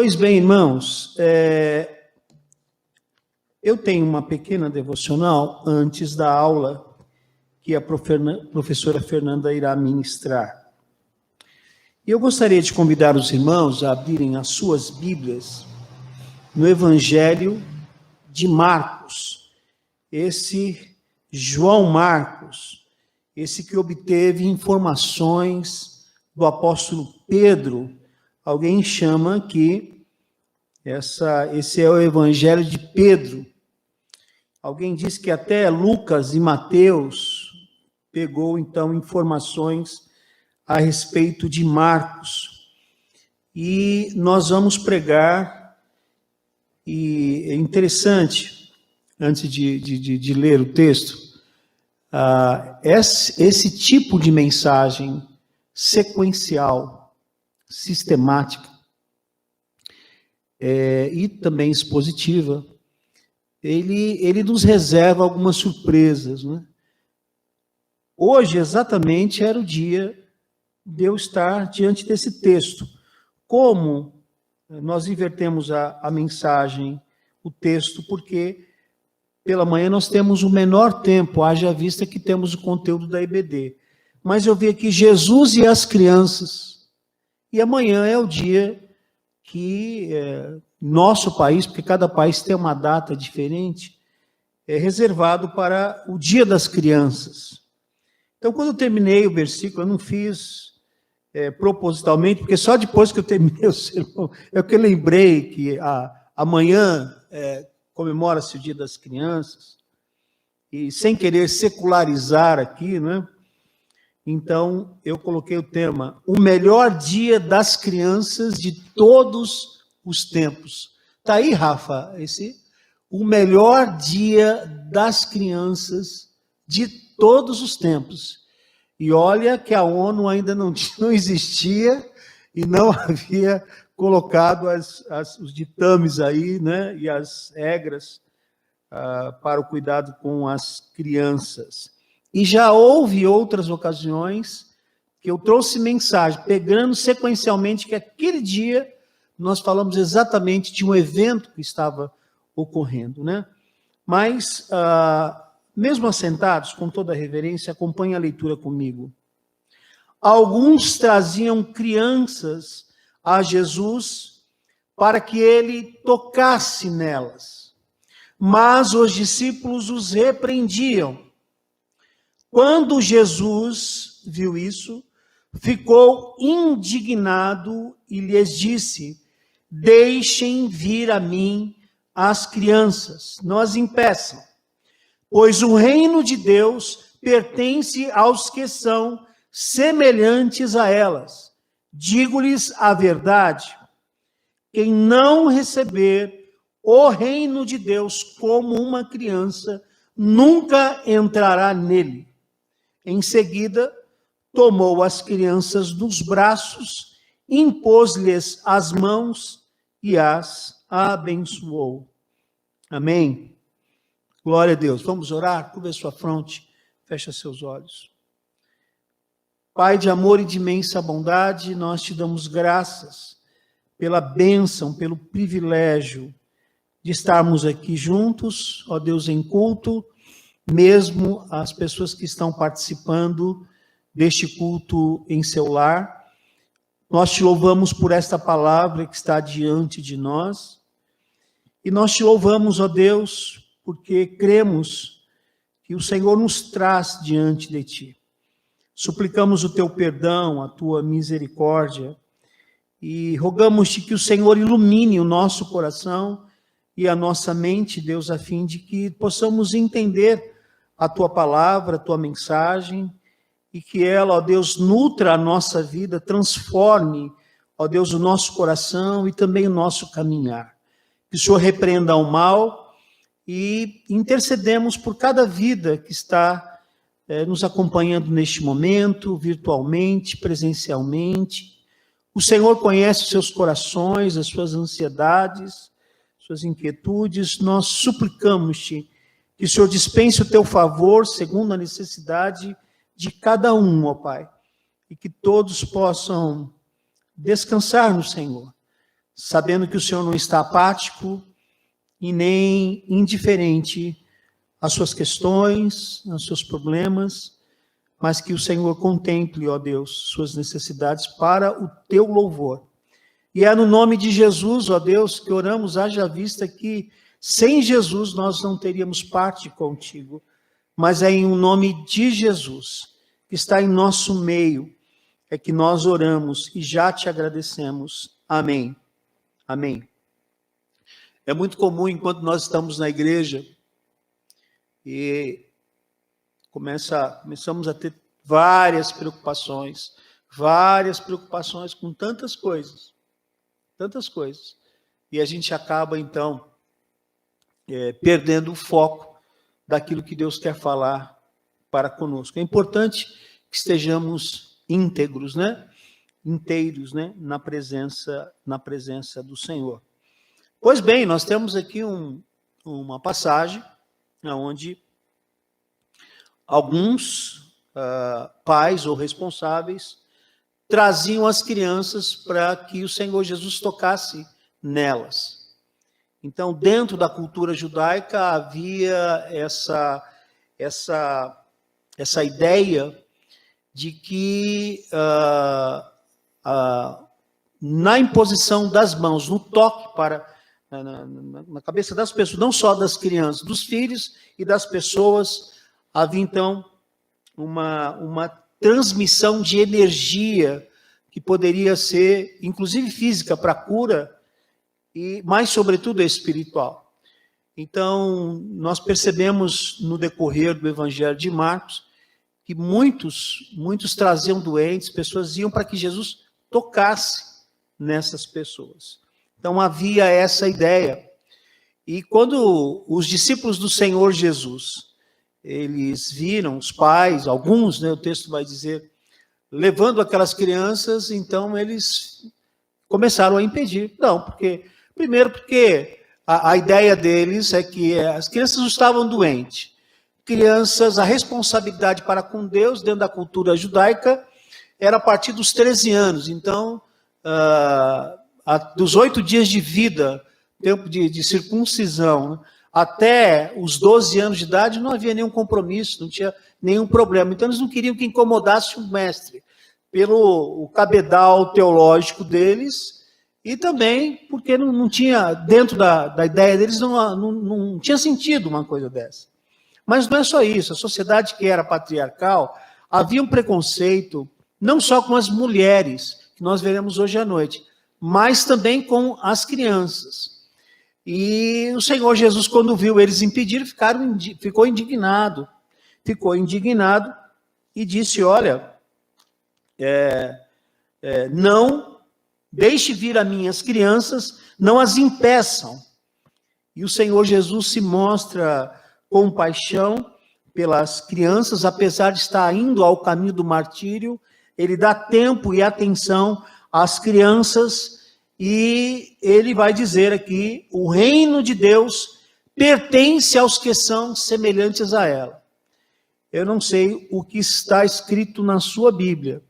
Pois bem, irmãos, eu tenho uma pequena devocional antes da aula que a professora Fernanda irá ministrar. E eu gostaria de convidar os irmãos a abrirem as suas Bíblias no Evangelho de Marcos, esse João Marcos, esse que obteve informações do apóstolo Pedro. Alguém chama que esse é o Evangelho de Pedro. Alguém diz que até Lucas e Mateus pegou, então, informações a respeito de Marcos. E nós vamos pregar, e é interessante, antes de ler o texto, esse tipo de mensagem sequencial, sistemática, e também expositiva, ele nos reserva algumas surpresas, né? Hoje, exatamente, era o dia de eu estar diante desse texto. Como nós invertemos a mensagem, o texto, porque pela manhã nós temos o menor tempo, haja vista que temos o conteúdo da IBD. Mas eu vi aqui Jesus e as crianças. E amanhã é o dia que nosso país, porque cada país tem uma data diferente, é reservado para o Dia das Crianças. Então, quando eu terminei o versículo, eu não fiz propositalmente, porque só depois que eu terminei o sermão, é que eu lembrei que amanhã comemora-se o Dia das Crianças, e sem querer secularizar aqui, né? Então, eu coloquei o tema, o melhor dia das crianças de todos os tempos. Está aí, Rafa, o melhor dia das crianças de todos os tempos. E olha que a ONU ainda não existia e não havia colocado os ditames aí, né, e as regras para o cuidado com as crianças. E já houve outras ocasiões que eu trouxe mensagem, pegando sequencialmente que aquele dia nós falamos exatamente de um evento que estava ocorrendo, né? Mas, mesmo assentados, com toda a reverência, acompanhe a leitura comigo. Alguns traziam crianças a Jesus para que ele tocasse nelas, mas os discípulos os repreendiam. Quando Jesus viu isso, ficou indignado e lhes disse: deixem vir a mim as crianças, não as impeçam, pois o reino de Deus pertence aos que são semelhantes a elas. Digo-lhes a verdade, quem não receber o reino de Deus como uma criança, nunca entrará nele. Em seguida, tomou as crianças nos braços, impôs-lhes as mãos e as abençoou. Amém? Glória a Deus. Vamos orar? Curva sua fronte, fecha seus olhos. Pai de amor e de imensa bondade, nós te damos graças pela bênção, pelo privilégio de estarmos aqui juntos, ó Deus, em culto, mesmo as pessoas que estão participando deste culto em seu lar. Nós te louvamos por esta palavra que está diante de nós, e nós te louvamos, ó Deus, porque cremos que o Senhor nos traz diante de ti. Suplicamos o teu perdão, a tua misericórdia, e rogamos-te que o Senhor ilumine o nosso coração e a nossa mente, Deus, a fim de que possamos entender a tua palavra, a tua mensagem, e que ela, ó Deus, nutra a nossa vida, transforme, ó Deus, o nosso coração e também o nosso caminhar. Que o Senhor repreenda o mal e intercedemos por cada vida que está nos acompanhando neste momento, virtualmente, presencialmente. O Senhor conhece os seus corações, as suas ansiedades, suas inquietudes. Nós suplicamos-te que o Senhor dispense o teu favor segundo a necessidade de cada um, ó Pai, e que todos possam descansar no Senhor, sabendo que o Senhor não está apático e nem indiferente às suas questões, aos seus problemas, mas que o Senhor contemple, ó Deus, suas necessidades para o teu louvor. E é no nome de Jesus, ó Deus, que oramos, haja vista que sem Jesus nós não teríamos parte contigo, mas é em nome de Jesus, que está em nosso meio, é que nós oramos e já te agradecemos. Amém. Amém. É muito comum, enquanto nós estamos na igreja, e começamos a ter várias preocupações com tantas coisas, e a gente acaba, então, perdendo o foco daquilo que Deus quer falar para conosco. É importante que estejamos íntegros, inteiros, na presença do Senhor. Pois bem, nós temos aqui uma passagem onde alguns pais ou responsáveis traziam as crianças para que o Senhor Jesus tocasse nelas. Então, dentro da cultura judaica havia essa ideia de que na imposição das mãos, no toque na cabeça das pessoas, não só das crianças, dos filhos e das pessoas, havia então uma transmissão de energia que poderia ser, inclusive física, para a cura, mas sobretudo espiritual. Então, nós percebemos no decorrer do Evangelho de Marcos que muitos traziam doentes, pessoas iam para que Jesus tocasse nessas pessoas. Então havia essa ideia. E quando os discípulos do Senhor Jesus, eles viram os pais, alguns, o texto vai dizer, levando aquelas crianças, então eles começaram a impedir. Não, primeiro porque a ideia deles é que as crianças não estavam doentes. Crianças, a responsabilidade para com Deus, dentro da cultura judaica, era a partir dos 13 anos. Então, dos 8 dias de vida, tempo de circuncisão, até os 12 anos de idade, não havia nenhum compromisso, não tinha nenhum problema. Então, eles não queriam que incomodasse o mestre, pelo cabedal teológico deles, e também porque não tinha, dentro da ideia deles, não tinha sentido uma coisa dessa. Mas não é só isso, a sociedade que era patriarcal, havia um preconceito, não só com as mulheres, que nós veremos hoje à noite, mas também com as crianças. E o Senhor Jesus, quando viu eles impedir, ficou indignado e disse, olha, não deixe vir a minhas crianças, não as impeçam. E o Senhor Jesus se mostra com paixão pelas crianças, apesar de estar indo ao caminho do martírio, ele dá tempo e atenção às crianças, e ele vai dizer aqui, o reino de Deus pertence aos que são semelhantes a ela. Eu não sei o que está escrito na sua Bíblia,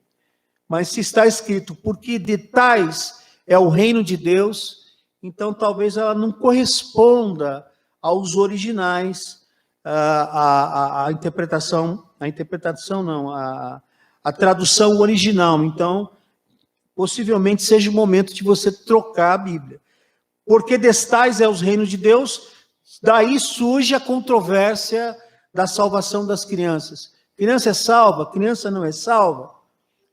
mas se está escrito, porque de tais é o reino de Deus, então talvez ela não corresponda aos originais, a tradução original. Então, possivelmente seja o momento de você trocar a Bíblia. Porque destais é os reinos de Deus, daí surge a controvérsia da salvação das crianças. Criança é salva, criança não é salva.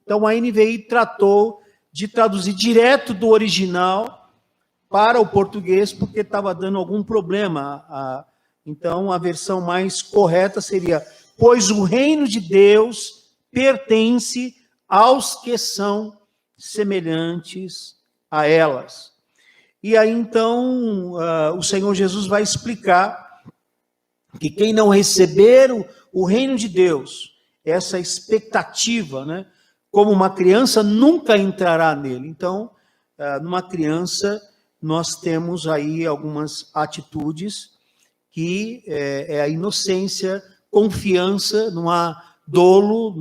Então, a NVI tratou de traduzir direto do original para o português, porque estava dando algum problema. Então, a versão mais correta seria, pois o reino de Deus pertence aos que são semelhantes a elas. E aí, então, o Senhor Jesus vai explicar que quem não receber o reino de Deus, essa expectativa, como uma criança, nunca entrará nele. Então, numa criança, nós temos aí algumas atitudes que é a inocência, confiança, não há dolo,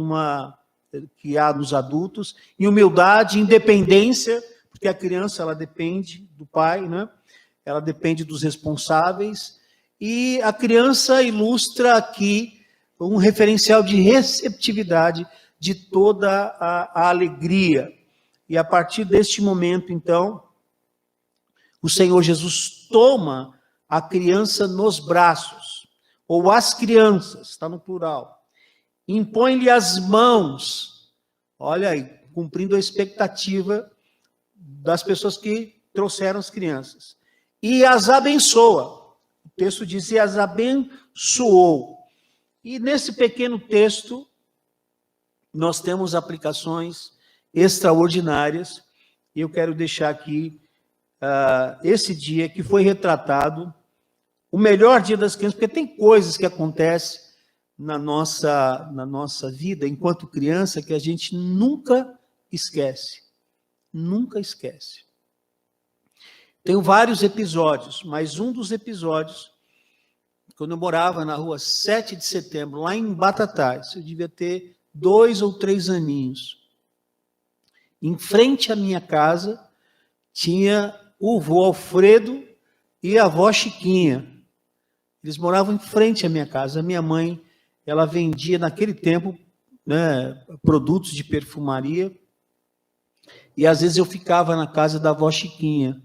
que há nos adultos, e humildade, independência, porque a criança ela depende do pai, né? Ela depende dos responsáveis, e a criança ilustra aqui um referencial de receptividade de toda a alegria. E a partir deste momento, então, o Senhor Jesus toma a criança nos braços, ou as crianças, está no plural, impõe-lhe as mãos, olha aí, cumprindo a expectativa das pessoas que trouxeram as crianças, e as abençoa. O texto diz, e as abençoou. E nesse pequeno texto, nós temos aplicações extraordinárias, e eu quero deixar aqui esse dia que foi retratado, o melhor dia das crianças, porque tem coisas que acontecem na nossa vida, enquanto criança, que a gente nunca esquece. Nunca esquece. Tenho vários episódios, mas um dos episódios, quando eu morava na rua 7 de setembro, lá em Batatais, eu devia ter 2 ou 3 aninhos. Em frente à minha casa, tinha o vô Alfredo e a avó Chiquinha. Eles moravam em frente à minha casa. A minha mãe, ela vendia naquele tempo, né, produtos de perfumaria, e às vezes eu ficava na casa da avó Chiquinha.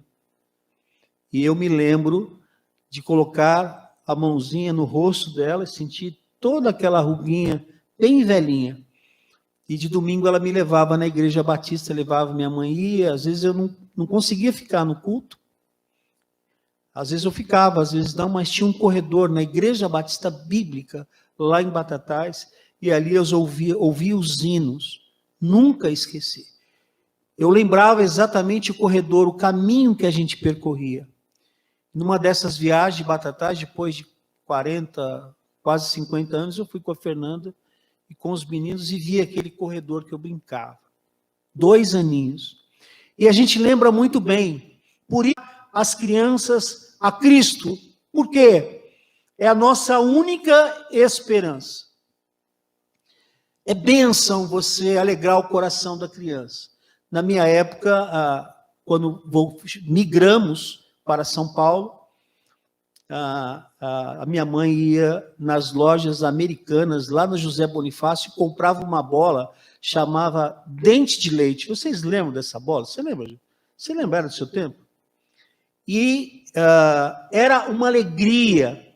E eu me lembro de colocar a mãozinha no rosto dela e sentir toda aquela ruguinha bem velhinha. E de domingo ela me levava na igreja batista, levava minha mãe, e às vezes eu não conseguia ficar no culto. Às vezes eu ficava, às vezes não, mas tinha um corredor na igreja batista bíblica, lá em Batatais, e ali eu ouvia os hinos. Nunca esqueci. Eu lembrava exatamente o corredor, o caminho que a gente percorria. Numa dessas viagens de Batatais, depois de 40, quase 50 anos, eu fui com a Fernanda e com os meninos e vi aquele corredor que eu brincava. 2 aninhos. E a gente lembra muito bem, por isso as crianças a Cristo. Por quê? É a nossa única esperança. É bênção você alegrar o coração da criança. Na minha época, quando migramos para São Paulo, a minha mãe ia nas lojas americanas, lá no José Bonifácio, e comprava uma bola, chamava Dente de Leite. Vocês lembram dessa bola? Você lembra? Você lembra do seu tempo? E era uma alegria.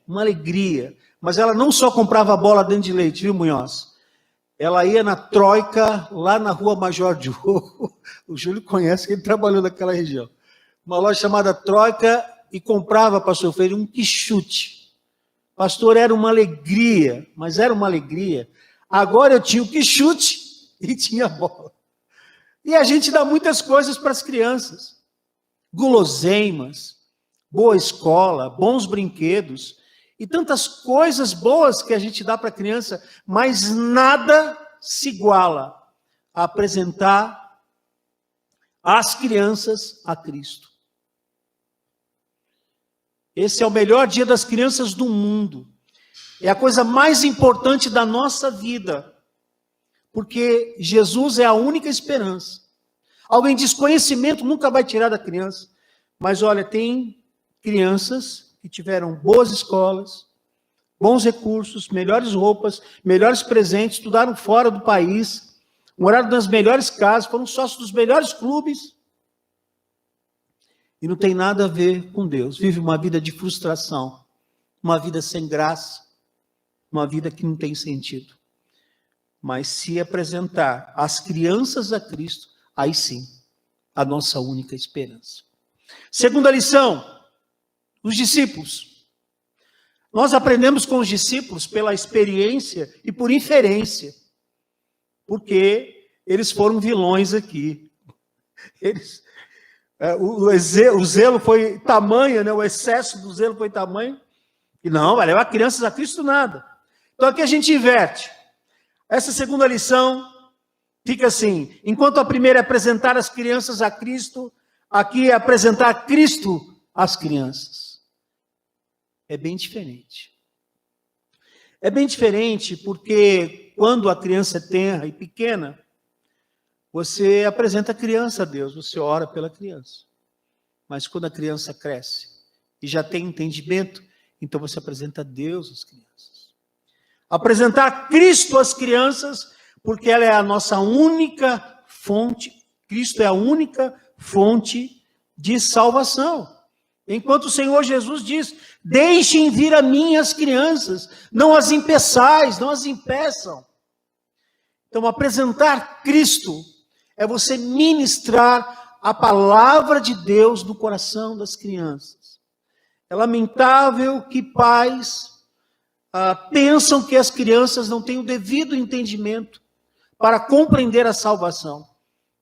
Mas ela não só comprava a bola Dente de Leite, viu, Munhoz? Ela ia na Troika, lá na rua Major Diogo. O Júlio conhece, que ele trabalhou naquela região. Uma loja chamada Troika, e comprava, pastor Freire, um quichute. Pastor, era uma alegria, mas era uma alegria. Agora eu tinha o quichute e tinha a bola. E a gente dá muitas coisas para as crianças. Guloseimas, boa escola, bons brinquedos, e tantas coisas boas que a gente dá para a criança, mas nada se iguala a apresentar às crianças a Cristo. Esse é o melhor dia das crianças do mundo. É a coisa mais importante da nossa vida. Porque Jesus é a única esperança. Alguém diz, conhecimento nunca vai tirar da criança. Mas olha, tem crianças que tiveram boas escolas, bons recursos, melhores roupas, melhores presentes, estudaram fora do país, moraram nas melhores casas, foram sócios dos melhores clubes. E não tem nada a ver com Deus. Vive uma vida de frustração, uma vida sem graça, uma vida que não tem sentido. Mas se apresentar as crianças a Cristo, aí sim, a nossa única esperança. Segunda lição, os discípulos. Nós aprendemos com os discípulos pela experiência e por inferência, porque eles foram vilões aqui. O zelo foi tamanho, né? O excesso do zelo foi tamanho, e não, vai levar crianças a Cristo nada. Então aqui a gente inverte. Essa segunda lição fica assim, enquanto a primeira é apresentar as crianças a Cristo, aqui é apresentar Cristo às crianças. É bem diferente. É bem diferente porque quando a criança é tenra e pequena, você apresenta a criança a Deus, você ora pela criança. Mas quando a criança cresce e já tem entendimento, então você apresenta Deus às crianças. Apresentar Cristo às crianças, porque ela é a nossa única fonte. Cristo é a única fonte de salvação. Enquanto o Senhor Jesus diz: deixem vir a mim as crianças, não as impeçais, não as impeçam. Então, apresentar Cristo é você ministrar a palavra de Deus no coração das crianças. É lamentável que pais pensam que as crianças não têm o devido entendimento para compreender a salvação.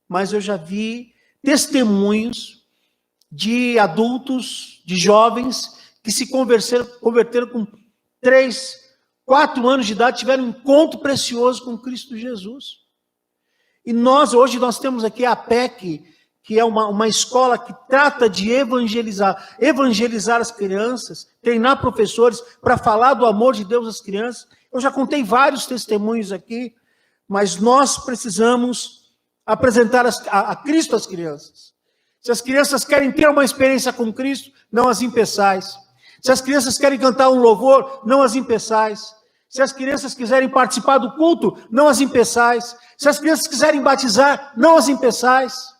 Mas eu já vi testemunhos de adultos, de jovens, que se converteram com 3, 4 anos de idade, tiveram um encontro precioso com Cristo Jesus. E hoje nós temos aqui a APEC, que é uma escola que trata de evangelizar as crianças, treinar professores para falar do amor de Deus às crianças. Eu já contei vários testemunhos aqui, mas nós precisamos apresentar a Cristo às crianças. Se as crianças querem ter uma experiência com Cristo, não as impeçais. Se as crianças querem cantar um louvor, não as impeçais. Se as crianças quiserem participar do culto, não as impeçais. Se as crianças quiserem batizar, não as impeçais.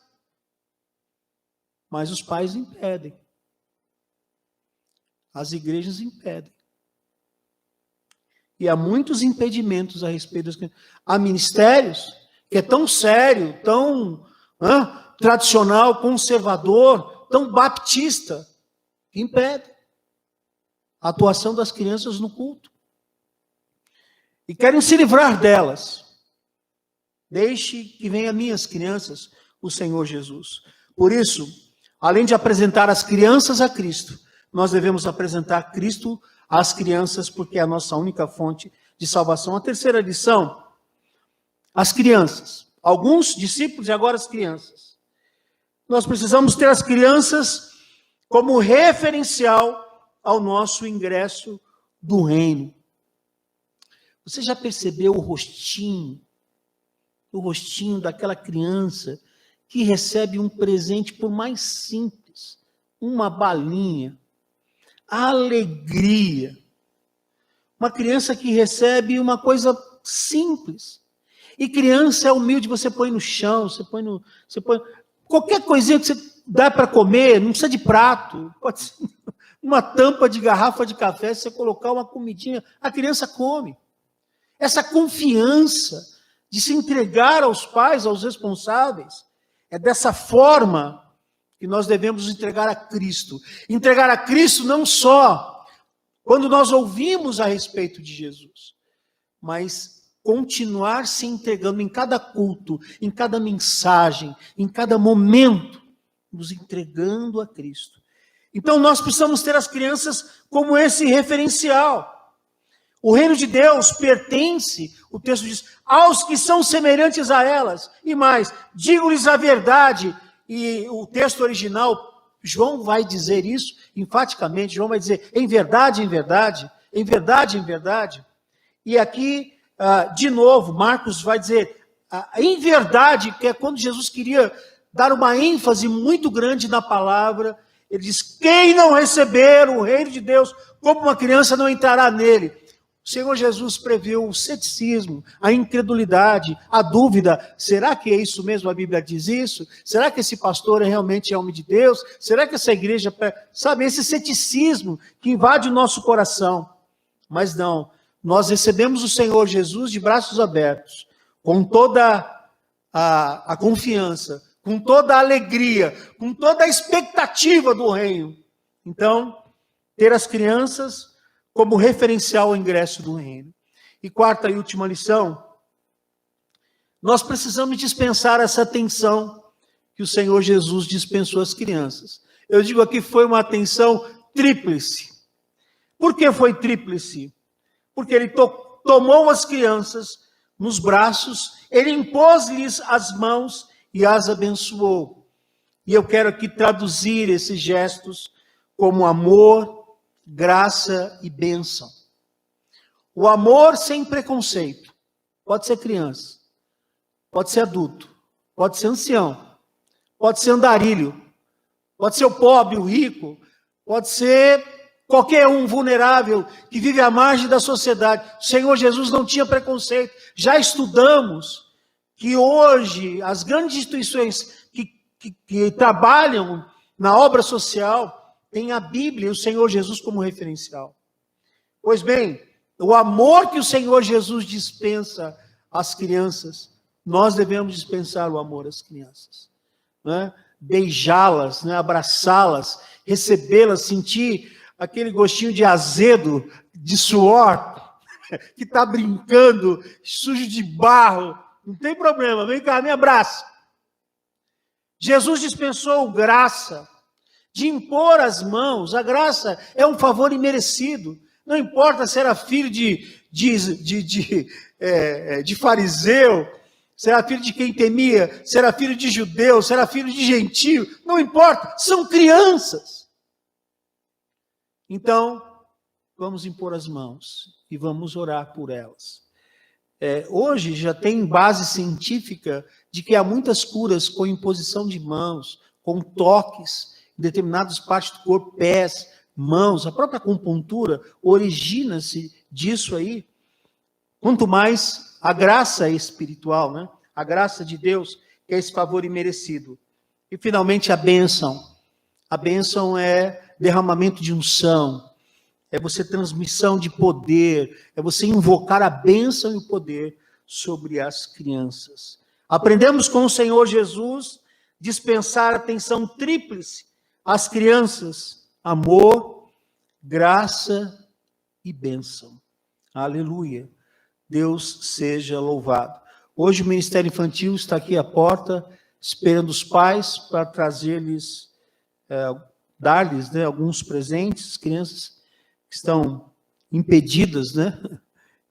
Mas os pais impedem. As igrejas impedem. E há muitos impedimentos a respeito das crianças. Há ministérios que é tão sério, tão tradicional, conservador, tão baptista, que impede a atuação das crianças no culto. E querem se livrar delas. Deixe que venha minhas crianças, o Senhor Jesus. Por isso, além de apresentar as crianças a Cristo, nós devemos apresentar Cristo às crianças, porque é a nossa única fonte de salvação. A terceira lição, as crianças. Alguns discípulos e agora as crianças. Nós precisamos ter as crianças como referencial ao nosso ingresso do reino. Você já percebeu o rostinho daquela criança que recebe um presente, por mais simples, uma balinha, a alegria. Uma criança que recebe uma coisa simples. E criança é humilde, você põe no chão, você põe qualquer coisinha que você dá para comer, não precisa de prato, pode ser uma tampa de garrafa de café, se você colocar uma comidinha, a criança come. Essa confiança de se entregar aos pais, aos responsáveis, é dessa forma que nós devemos entregar a Cristo. Entregar a Cristo não só quando nós ouvimos a respeito de Jesus, mas continuar se entregando em cada culto, em cada mensagem, em cada momento, nos entregando a Cristo. Então nós precisamos ter as crianças como esse referencial. O reino de Deus pertence, o texto diz, aos que são semelhantes a elas. E mais, digo-lhes a verdade. E o texto original, João vai dizer isso enfaticamente. João vai dizer, em verdade, em verdade, em verdade, em verdade. E aqui, de novo, Marcos vai dizer, em verdade, que é quando Jesus queria dar uma ênfase muito grande na palavra. Ele diz, quem não receber o reino de Deus como uma criança não entrará nele. O Senhor Jesus previu o ceticismo, a incredulidade, a dúvida. Será que é isso mesmo? A Bíblia diz isso? Será que esse pastor realmente é homem de Deus? Será que essa igreja... Sabe, esse ceticismo que invade o nosso coração. Mas não, nós recebemos o Senhor Jesus de braços abertos, com toda a confiança, com toda a alegria, com toda a expectativa do reino. Então, ter as crianças como referencial ao ingresso do reino. E quarta e última lição, nós precisamos dispensar essa atenção que o Senhor Jesus dispensou às crianças. Eu digo aqui, foi uma atenção tríplice. Por que foi tríplice? Porque ele tomou as crianças nos braços, ele impôs-lhes as mãos e as abençoou. E eu quero aqui traduzir esses gestos como amor, graça e bênção. O amor sem preconceito. Pode ser criança, pode ser adulto, pode ser ancião, pode ser andarilho, pode ser o pobre, o rico, pode ser qualquer um vulnerável que vive à margem da sociedade. O Senhor Jesus não tinha preconceito. Já estudamos que hoje as grandes instituições que trabalham na obra social têm a Bíblia e o Senhor Jesus como referencial. Pois bem, o amor que o Senhor Jesus dispensa às crianças, nós devemos dispensar o amor às crianças, né? Beijá-las, né? Abraçá-las, recebê-las, sentir aquele gostinho de azedo, de suor, que está brincando, sujo de barro, não tem problema, vem cá, me abraça. Jesus dispensou graça, de impor as mãos. A graça é um favor imerecido. Não importa se era filho de fariseu, se era filho de quem temia, se era filho de judeu, se era filho de gentio, não importa, são crianças. Então, vamos impor as mãos e vamos orar por elas. Hoje já tem base científica de que há muitas curas com imposição de mãos, com toques em determinadas partes do corpo, pés, mãos, a própria acupuntura origina-se disso aí. Quanto mais a graça espiritual, né? A graça de Deus, que é esse favor imerecido. E finalmente a bênção. A bênção é derramamento de unção, é você transmissão de poder, é você invocar a bênção e o poder sobre as crianças. Aprendemos com o Senhor Jesus dispensar atenção tríplice às crianças: amor, graça e bênção. Aleluia. Deus seja louvado. Hoje o Ministério Infantil está aqui à porta, esperando os pais para trazer-lhes, dar-lhes, né, alguns presentes. As crianças que estão impedidas, né?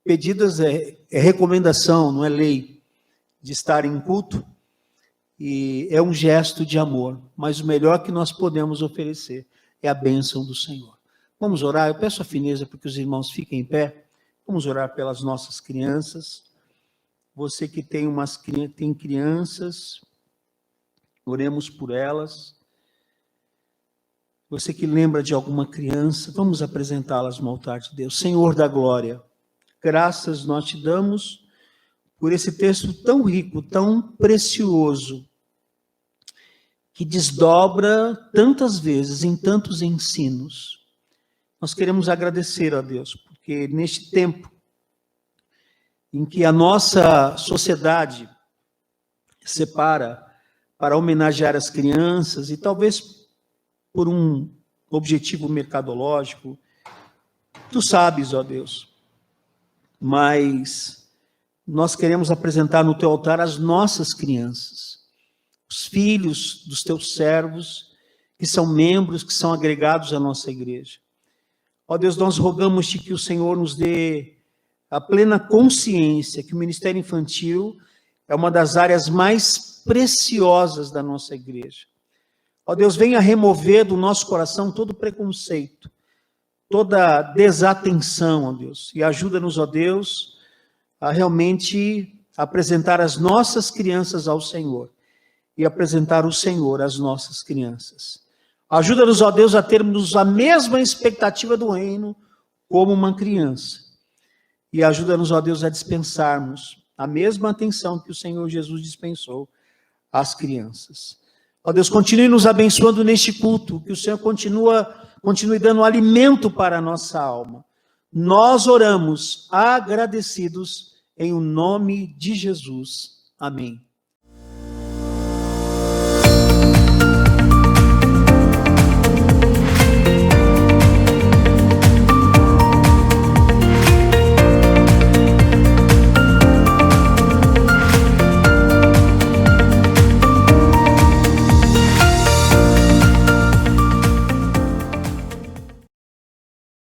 Impedidas é recomendação, não é lei, de estar em culto, e é um gesto de amor, mas o melhor que nós podemos oferecer é a bênção do Senhor. Vamos orar. Eu peço a fineza para que os irmãos fiquem em pé. Vamos orar pelas nossas crianças. Você que tem crianças, oremos por elas. Você que lembra de alguma criança, vamos apresentá-las no altar de Deus. Senhor da glória, graças nós te damos por esse texto tão rico, tão precioso, que desdobra tantas vezes em tantos ensinos. Nós queremos agradecer a Deus, porque neste tempo em que a nossa sociedade separa para homenagear as crianças, e talvez por um objetivo mercadológico, tu sabes, ó Deus, mas nós queremos apresentar no teu altar as nossas crianças, os filhos dos teus servos, que são membros, que são agregados à nossa igreja. Ó Deus, nós rogamos-te que o Senhor nos dê a plena consciência que o ministério infantil é uma das áreas mais preciosas da nossa igreja. Ó Deus, venha remover do nosso coração todo preconceito, toda desatenção, ó Deus, e ajuda-nos, ó Deus, a realmente apresentar as nossas crianças ao Senhor e apresentar o Senhor às nossas crianças. Ajuda-nos, ó Deus, a termos a mesma expectativa do reino como uma criança. E ajuda-nos, ó Deus, a dispensarmos a mesma atenção que o Senhor Jesus dispensou às crianças. Ó Deus, continue nos abençoando neste culto, que o Senhor continue dando alimento para a nossa alma. Nós oramos agradecidos em o nome de Jesus. Amém.